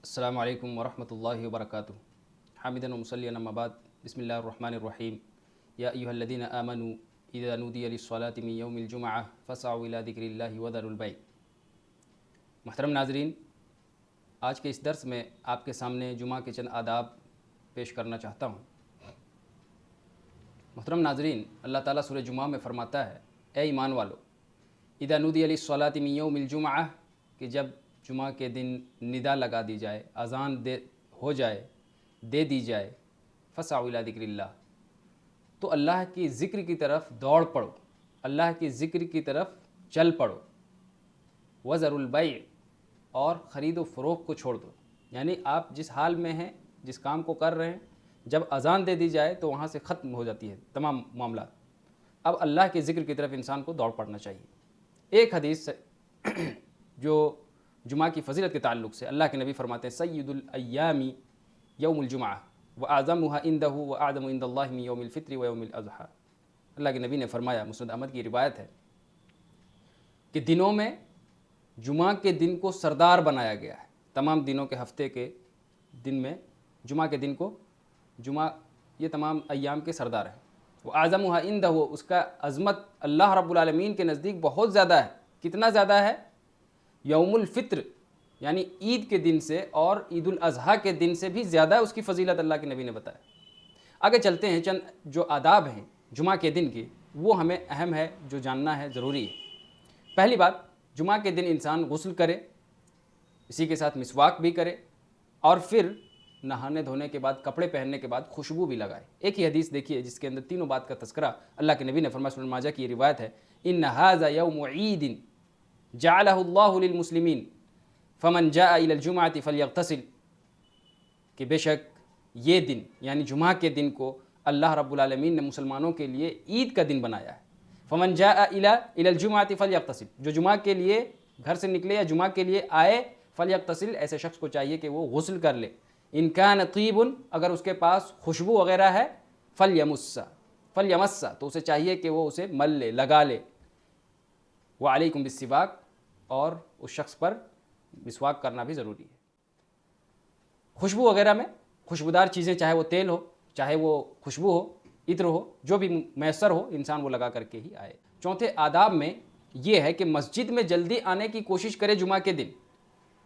السلام علیکم ورحمۃ اللہ وبرکاتہ حامدن ومصلیًا اما بعد بسم اللہ الرحمن الرحیم یا ایھا الذین آمنوا اذا نودی للصلاۃ من یوم الجمعہ فاسعوا الی ذکر اللہ وذروا البیع۔ محترم ناظرین، آج کے اس درس میں آپ کے سامنے جمعہ کے چند آداب پیش کرنا چاہتا ہوں۔ محترم ناظرین، اللہ تعالیٰ سورہ جمعہ میں فرماتا ہے، اے ایمان والو، اذا نودی للصلاۃ من یوم الجمعہ، کہ جب جمعہ کے دن ندا لگا دی جائے، اذان دے دی جائے، فاسعوا الی ذکر اللہ، تو اللہ کی ذکر کی طرف دوڑ پڑو، اللہ کی ذکر کی طرف چل پڑو، وذروا البیع، اور خرید و فروخت کو چھوڑ دو۔ یعنی آپ جس حال میں ہیں، جس کام کو کر رہے ہیں، جب اذان دے دی جائے تو وہاں سے ختم ہو جاتی ہے تمام معاملات۔ اب اللہ کے ذکر کی طرف انسان کو دوڑ پڑنا چاہیے۔ ایک حدیث جو جمعہ کی فضیلت کے تعلق سے اللہ کے نبی فرماتے ہیں، سید الایام یوم الجمعہ واعظمها عنده واعظم عند اللہ من یوم الفطر و یوم الاضحیٰ۔ اللہ کے نبی نے فرمایا، مسند احمد کی روایت ہے، کہ دنوں میں جمعہ کے دن کو سردار بنایا گیا ہے۔ تمام دنوں کے ہفتے کے دن میں جمعہ کے دن کو یہ تمام ایام کے سردار ہیں۔ واعظمها عنده، اس کا عظمت اللہ رب العالمین کے نزدیک بہت زیادہ ہے۔ کتنا زیادہ ہے؟ یوم الفطر یعنی عید کے دن سے اور عید الاضحیٰ کے دن سے بھی زیادہ اس کی فضیلت اللہ کے نبی نے بتایا۔ آگے چلتے ہیں، چند جو آداب ہیں جمعہ کے دن کے، وہ ہمیں اہم ہے، جو جاننا ہے، ضروری ہے۔ پہلی بات، جمعہ کے دن انسان غسل کرے، اسی کے ساتھ مسواک بھی کرے، اور پھر نہانے دھونے کے بعد، کپڑے پہننے کے بعد خوشبو بھی لگائے۔ ایک ہی حدیث دیکھیے جس کے اندر تینوں بات کا تذکرہ اللہ کے نبی نے فرمایا، سنن ماجہ کی یہ روایت ہے، ان ھذا یوم عید جعلہ اللہ للمسلمین فمن جاء الی الجمعۃ فلیغتسل، کہ بے شک یہ دن یعنی جمعہ کے دن کو اللہ رب العالمین نے مسلمانوں کے لیے عید کا دن بنایا ہے۔ فمن جاء الی الجمعۃ فلیغتسل، جو جمعہ کے لیے گھر سے نکلے یا جمعہ کے لیے آئے، فلیغتسل، ایسے شخص کو چاہیے کہ وہ غسل کر لے۔ ان کان طیب، اگر اس کے پاس خوشبو وغیرہ ہے، فلیمس، تو اسے چاہیے کہ وہ اسے مل لے، لگا لے۔ وعلیکم بالسواک، اور اس شخص پر مسواک کرنا بھی ضروری ہے۔ خوشبو وغیرہ میں خوشبودار چیزیں، چاہے وہ تیل ہو، چاہے وہ خوشبو ہو، عطر ہو، جو بھی میسر ہو، انسان وہ لگا کر کے ہی آئے۔ چوتھے آداب میں یہ ہے کہ مسجد میں جلدی آنے کی کوشش کرے جمعہ کے دن۔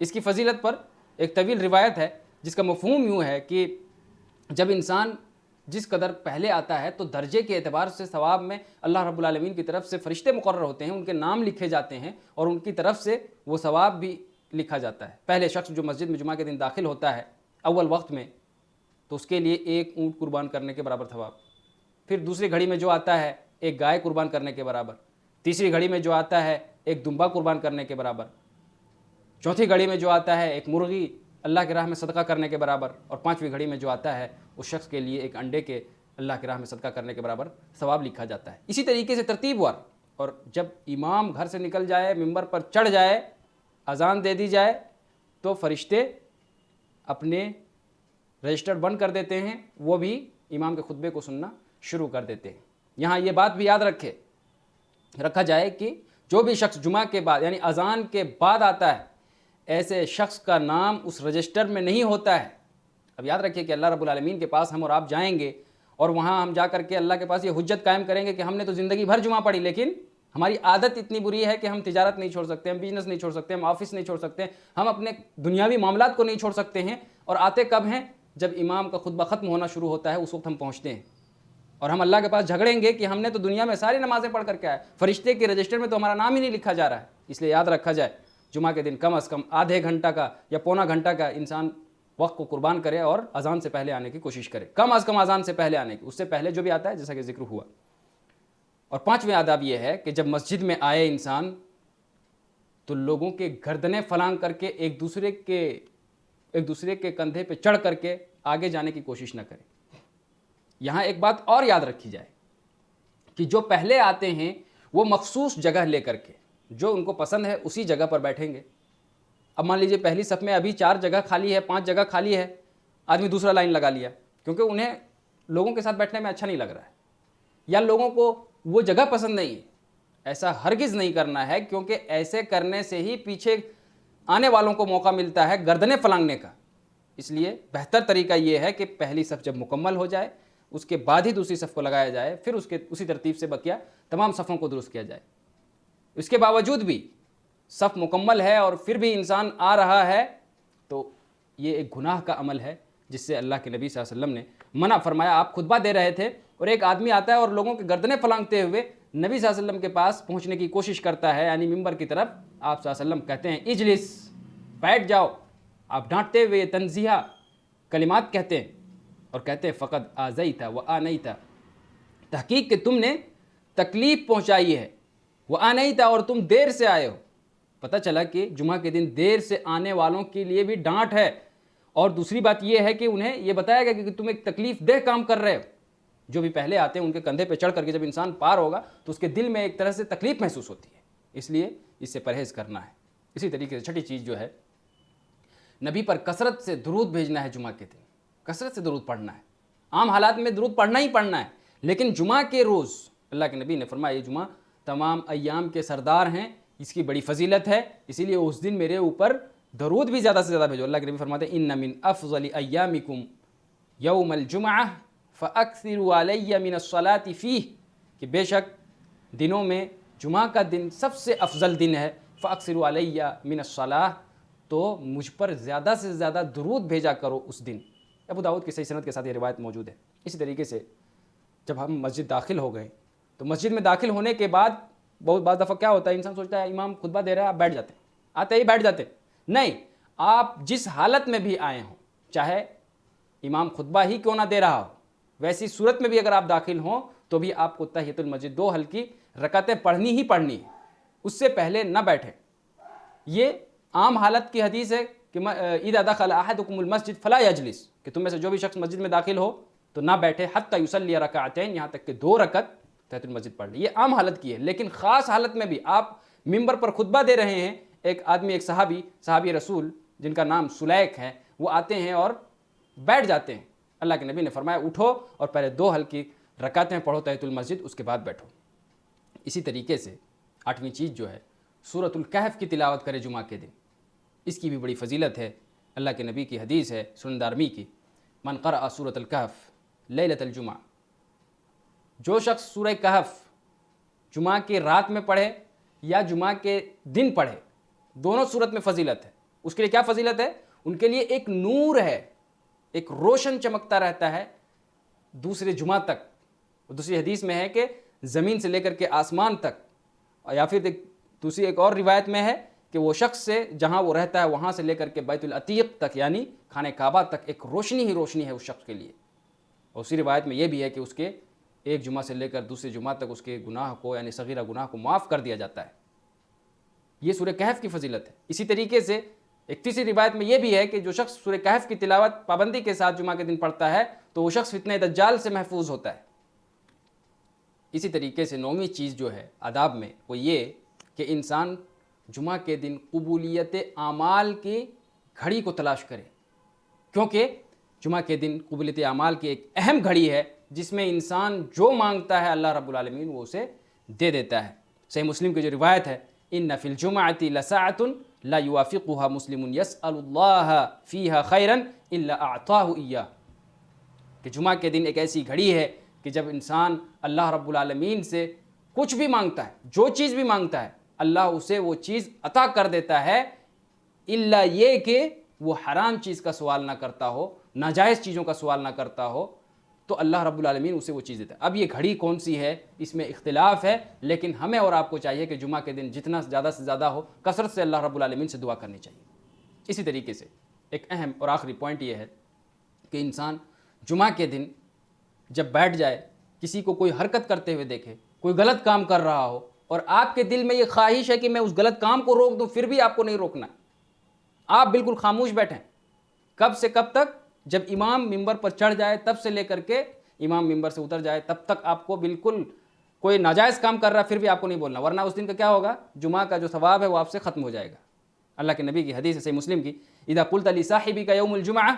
اس کی فضیلت پر ایک طویل روایت ہے جس کا مفہوم یوں ہے کہ جب انسان جس قدر پہلے آتا ہے تو درجے کے اعتبار سے ثواب میں اللہ رب العالمین کی طرف سے فرشتے مقرر ہوتے ہیں، ان کے نام لکھے جاتے ہیں، اور ان کی طرف سے وہ ثواب بھی لکھا جاتا ہے۔ پہلے شخص جو مسجد میں جمعہ کے دن داخل ہوتا ہے اول وقت میں، تو اس کے لیے ایک اونٹ قربان کرنے کے برابر ثواب، پھر دوسری گھڑی میں جو آتا ہے ایک گائے قربان کرنے کے برابر، تیسری گھڑی میں جو آتا ہے ایک دمبا قربان کرنے کے برابر، چوتھی گھڑی میں جو آتا ہے ایک مرغی اللہ کی راہ میں صدقہ کرنے کے برابر، اور پانچویں گھڑی میں جو آتا ہے اس شخص کے لیے ایک انڈے کے اللہ کی راہ میں صدقہ کرنے کے برابر ثواب لکھا جاتا ہے۔ اسی طریقے سے ترتیب وار، اور جب امام گھر سے نکل جائے، ممبر پر چڑھ جائے، اذان دے دی جائے، تو فرشتے اپنے رجسٹر بند کر دیتے ہیں، وہ بھی امام کے خطبے کو سننا شروع کر دیتے ہیں۔ یہاں یہ بات بھی یاد رکھا جائے کہ جو بھی شخص جمعہ کے بعد یعنی اذان کے بعد آتا ہے، ایسے شخص کا نام اس رجسٹر میں نہیں ہوتا ہے۔ اب یاد رکھیے کہ اللہ رب العالمین کے پاس ہم اور آپ جائیں گے، اور وہاں ہم جا کر کے اللہ کے پاس یہ حجت قائم کریں گے کہ ہم نے تو زندگی بھر جمعہ پڑھی، لیکن ہماری عادت اتنی بری ہے کہ ہم تجارت نہیں چھوڑ سکتے، ہم بزنس نہیں چھوڑ سکتے، ہم آفس نہیں چھوڑ سکتے، ہم اپنے دنیاوی معاملات کو نہیں چھوڑ سکتے ہیں، اور آتے کب ہیں؟ جب امام کا خطبہ ختم ہونا شروع ہوتا ہے، اس وقت ہم پہنچتے ہیں، اور ہم اللہ کے پاس جھگڑیں گے کہ ہم نے تو دنیا میں ساری نمازیں پڑھ کر کے آئے، فرشتے کے رجسٹر میں تو ہمارا نام ہی نہیں لکھا جا رہا ہے۔ اس لیے یاد رکھا جائے، جمعہ کے دن کم از کم آدھے گھنٹہ کا یا پونا گھنٹہ کا انسان وقت کو قربان کرے اور اذان سے پہلے آنے کی کوشش کرے، کم از کم اذان سے پہلے آنے کی، اس سے پہلے جو بھی آتا ہے جیسا کہ ذکر ہوا۔ اور پانچویں آداب یہ ہے کہ جب مسجد میں آئے انسان تو لوگوں کے گردنیں فلانگ کر کے ایک دوسرے کے کندھے پہ چڑھ کر کے آگے جانے کی کوشش نہ کرے۔ یہاں ایک بات اور یاد رکھی جائے کہ جو پہلے آتے ہیں وہ مخصوص جگہ لے کر کے، جو ان کو پسند ہے اسی جگہ پر بیٹھیں گے۔ اب مان لیجئے پہلی صف میں ابھی 4 جگہ خالی ہے، 5 جگہ خالی ہے، آدمی دوسرا لائن لگا لیا کیونکہ انہیں لوگوں کے ساتھ بیٹھنے میں اچھا نہیں لگ رہا ہے، یا لوگوں کو وہ جگہ پسند نہیں ہے۔ ایسا ہرگز نہیں کرنا ہے، کیونکہ ایسے کرنے سے ہی پیچھے آنے والوں کو موقع ملتا ہے گردنیں فلانگنے کا۔ اس لیے بہتر طریقہ یہ ہے کہ پہلی صف جب مکمل ہو جائے اس کے بعد ہی دوسری صف کو لگایا جائے، پھر اسی ترتیب سے بقیہ تمام صفوں کو درست کیا جائے۔ اس کے باوجود بھی صف مکمل ہے اور پھر بھی انسان آ رہا ہے تو یہ ایک گناہ کا عمل ہے جس سے اللہ کے نبی صلی اللہ علیہ وسلم نے منع فرمایا۔ آپ خطبہ دے رہے تھے اور ایک آدمی آتا ہے اور لوگوں کے گردنیں پھلانگتے ہوئے نبی صلی اللہ علیہ وسلم کے پاس پہنچنے کی کوشش کرتا ہے، یعنی ممبر کی طرف۔ آپ صلی اللہ علیہ وسلم کہتے ہیں اجلس، بیٹھ جاؤ۔ آپ ڈانٹتے ہوئے تنزیہ کلمات کہتے ہیں اور کہتے ہیں فقد آذیت و آنیت، تحقیق کہ تم نے تکلیف پہنچائی ہے، وہ آنیت، اور تم دیر سے آئے ہو۔ پتہ چلا کہ جمعہ کے دن دیر سے آنے والوں کے لیے بھی ڈانٹ ہے، اور دوسری بات یہ ہے کہ انہیں یہ بتایا گیا کہ تم ایک تکلیف دہ کام کر رہے ہو۔ جو بھی پہلے آتے ہیں ان کے کندھے پہ چڑھ کر کے جب انسان پار ہوگا تو اس کے دل میں ایک طرح سے تکلیف محسوس ہوتی ہے، اس لیے اس سے پرہیز کرنا ہے۔ اسی طریقے سے چھٹی چیز جو ہے، نبی پر کثرت سے درود بھیجنا ہے۔ جمعہ کے دن کثرت سے درود پڑھنا ہے۔ عام حالات میں درود پڑھنا ہی پڑھنا ہے، لیکن جمعہ کے روز اللہ کے نبی نے فرمایا یہ جمعہ تمام ایام کے سردار ہیں، اس کی بڑی فضیلت ہے، اسی لیے اس دن میرے اوپر درود بھی زیادہ سے زیادہ بھیجو۔ اللہ کے نبی فرماتے ہیں ان من افضل ایامکم یوم الجمعہ فاکثروا علی من الصلاۃ فیہ، کہ بے شک دنوں میں جمعہ کا دن سب سے افضل دن ہے، فاکثروا علی من الصلاۃ، تو مجھ پر زیادہ سے زیادہ درود بھیجا کرو اس دن۔ ابو داؤد کی صحیح سند کے ساتھ یہ روایت موجود ہے۔ اسی طریقے سے جب ہم مسجد داخل ہو گئے تو مسجد میں داخل ہونے کے بعد بعض دفعہ کیا ہوتا ہے، انسان سوچتا ہے امام خطبہ دے رہا ہے، آپ بیٹھ جاتے ہیں، آتے ہی بیٹھ جاتے ہیں۔ نہیں، آپ جس حالت میں بھی آئے ہوں، چاہے امام خطبہ ہی کیوں نہ دے رہا ہو، ویسی صورت میں بھی اگر آپ داخل ہوں تو بھی آپ کو تحیۃ المسجد 2 ہلکی رکعتیں پڑھنی ہی پڑھنی ہے، اس سے پہلے نہ بیٹھیں۔ یہ عام حالت کی حدیث ہے کہ اذا دخل احدکم المسجد فلا یجلس، کہ تم میں سے جو بھی شخص مسجد میں داخل ہو تو نہ بیٹھے حتی یصلی رکعتین، یہاں تک کہ 2 رکعت تحیۃ المسجد پڑھ لی۔ یہ عام حالت کی ہے، لیکن خاص حالت میں بھی آپ ممبر پر خطبہ دے رہے ہیں، ایک آدمی، ایک صحابی رسول جن کا نام سلیک ہے، وہ آتے ہیں اور بیٹھ جاتے ہیں۔ اللہ کے نبی نے فرمایا اٹھو اور پہلے 2 ہلکی رکعتیں پڑھو تحیۃ المسجد، اس کے بعد بیٹھو۔ اسی طریقے سے 8ویں چیز جو ہے، سورۃ الکہف کی تلاوت کرے جمعہ کے دن، اس کی بھی بڑی فضیلت ہے۔ اللہ کے نبی کی حدیث ہے سنن دارمی کی، من قرأ سورۃ الکہف لیلۃ الجمعہ، جو شخص سورہ کہف جمعہ کے رات میں پڑھے یا جمعہ کے دن پڑھے، دونوں صورت میں فضیلت ہے۔ اس کے لیے کیا فضیلت ہے؟ ان کے لیے ایک نور ہے، ایک روشن چمکتا رہتا ہے دوسرے جمعہ تک۔ دوسری حدیث میں ہے کہ زمین سے لے کر کے آسمان تک، یا پھر دوسری ایک اور روایت میں ہے کہ وہ شخص سے جہاں وہ رہتا ہے وہاں سے لے کر کے بیت العتیق تک، یعنی خانہ کعبہ تک، ایک روشنی ہی روشنی ہے اس شخص کے لیے۔ اور اسی روایت میں یہ بھی ہے کہ اس کے ایک جمعہ سے لے کر دوسرے جمعہ تک اس کے گناہ کو، یعنی صغیرہ گناہ کو معاف کر دیا جاتا ہے۔ یہ سورہ کہف کی فضیلت ہے۔ اسی طریقے سے ایک تیسری روایت میں یہ بھی ہے کہ جو شخص سورہ کہف کی تلاوت پابندی کے ساتھ جمعہ کے دن پڑھتا ہے تو وہ شخص فتنہ دجال سے محفوظ ہوتا ہے۔ اسی طریقے سے 9ویں چیز جو ہے آداب میں، وہ یہ کہ انسان جمعہ کے دن قبولیت اعمال کی گھڑی کو تلاش کرے، کیونکہ جمعہ کے دن قبولیت اعمال کی ایک اہم گھڑی ہے جس میں انسان جو مانگتا ہے اللہ رب العالمین وہ اسے دے دیتا ہے۔ صحیح مسلم کی جو روایت ہے، ان فی الجمعۃ لساعۃ لا یوافقها مسلم یسأل اللہ فیہا خیرا الا اعطاہ ایاہ، کہ جمعہ کے دن ایک ایسی گھڑی ہے کہ جب انسان اللہ رب العالمین سے کچھ بھی مانگتا ہے، جو چیز بھی مانگتا ہے، اللہ اسے وہ چیز عطا کر دیتا ہے، الا یہ کہ وہ حرام چیز کا سوال نہ کرتا ہو، ناجائز چیزوں کا سوال نہ کرتا ہو، تو اللہ رب العالمین اسے وہ چیز دیتا ہے۔ اب یہ گھڑی کون سی ہے اس میں اختلاف ہے، لیکن ہمیں اور آپ کو چاہیے کہ جمعہ کے دن جتنا زیادہ سے زیادہ ہو کثرت سے اللہ رب العالمین سے دعا کرنی چاہیے۔ اسی طریقے سے ایک اہم اور آخری پوائنٹ یہ ہے کہ انسان جمعہ کے دن جب بیٹھ جائے، کسی کو کوئی حرکت کرتے ہوئے دیکھے، کوئی غلط کام کر رہا ہو، اور آپ کے دل میں یہ خواہش ہے کہ میں اس غلط کام کو روک دوں، پھر بھی آپ کو نہیں روکنا، آپ بالکل خاموش بیٹھیں۔ کب سے کب تک؟ جب امام ممبر پر چڑھ جائے تب سے لے کر کے امام ممبر سے اتر جائے تب تک آپ کو بالکل، کوئی ناجائز کام کر رہا ہے پھر بھی آپ کو نہیں بولنا، ورنہ اس دن کا کیا ہوگا؟ جمعہ کا جو ثواب ہے وہ آپ سے ختم ہو جائے گا۔ اللہ کے نبی کی حدیث ہے صحیح مسلم کی، اذا قلت لصاحبك یوم الجمعہ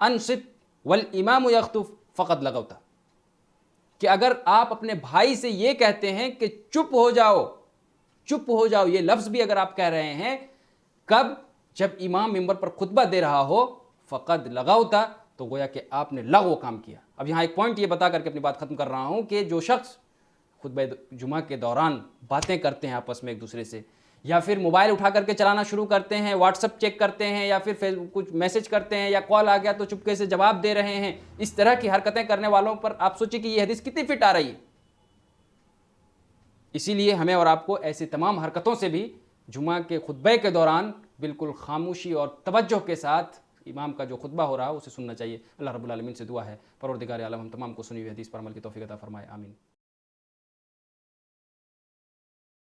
انصت والامام یخطب فقد لغوت، کہ اگر آپ اپنے بھائی سے یہ کہتے ہیں کہ چپ ہو جاؤ، چپ ہو جاؤ، یہ لفظ بھی اگر آپ کہہ رہے ہیں، کب؟ جب امام ممبر پر خطبہ دے رہا ہو، فقد لغوتا، تو گویا کہ آپ نے لغو کام کیا۔ اب یہاں ایک پوائنٹ یہ بتا کر کے اپنی بات ختم کر رہا ہوں کہ جو شخص خطبہ جمعہ کے دوران باتیں کرتے ہیں آپس میں ایک دوسرے سے، یا پھر موبائل اٹھا کر کے چلانا شروع کرتے ہیں، واٹس ایپ چیک کرتے ہیں، یا پھر فیس بک کچھ میسج کرتے ہیں، یا کال آ گیا تو چپکے سے جواب دے رہے ہیں، اس طرح کی حرکتیں کرنے والوں پر آپ سوچیں کہ یہ حدیث کتنی فٹ آ رہی ہے۔ اسی لیے ہمیں اور آپ کو ایسی تمام حرکتوں سے بھی جمعہ کے خطبے کے دوران بالکل خاموشی اور توجہ کے ساتھ امام کا جو خطبہ ہو رہا ہے اسے سننا چاہیے۔ اللہ رب العالمین سے دعا ہے پروردگار عالم ہم تمام کو سنی ہوئی حدیث پر عمل کی توفیق عطا فرمائے، آمین۔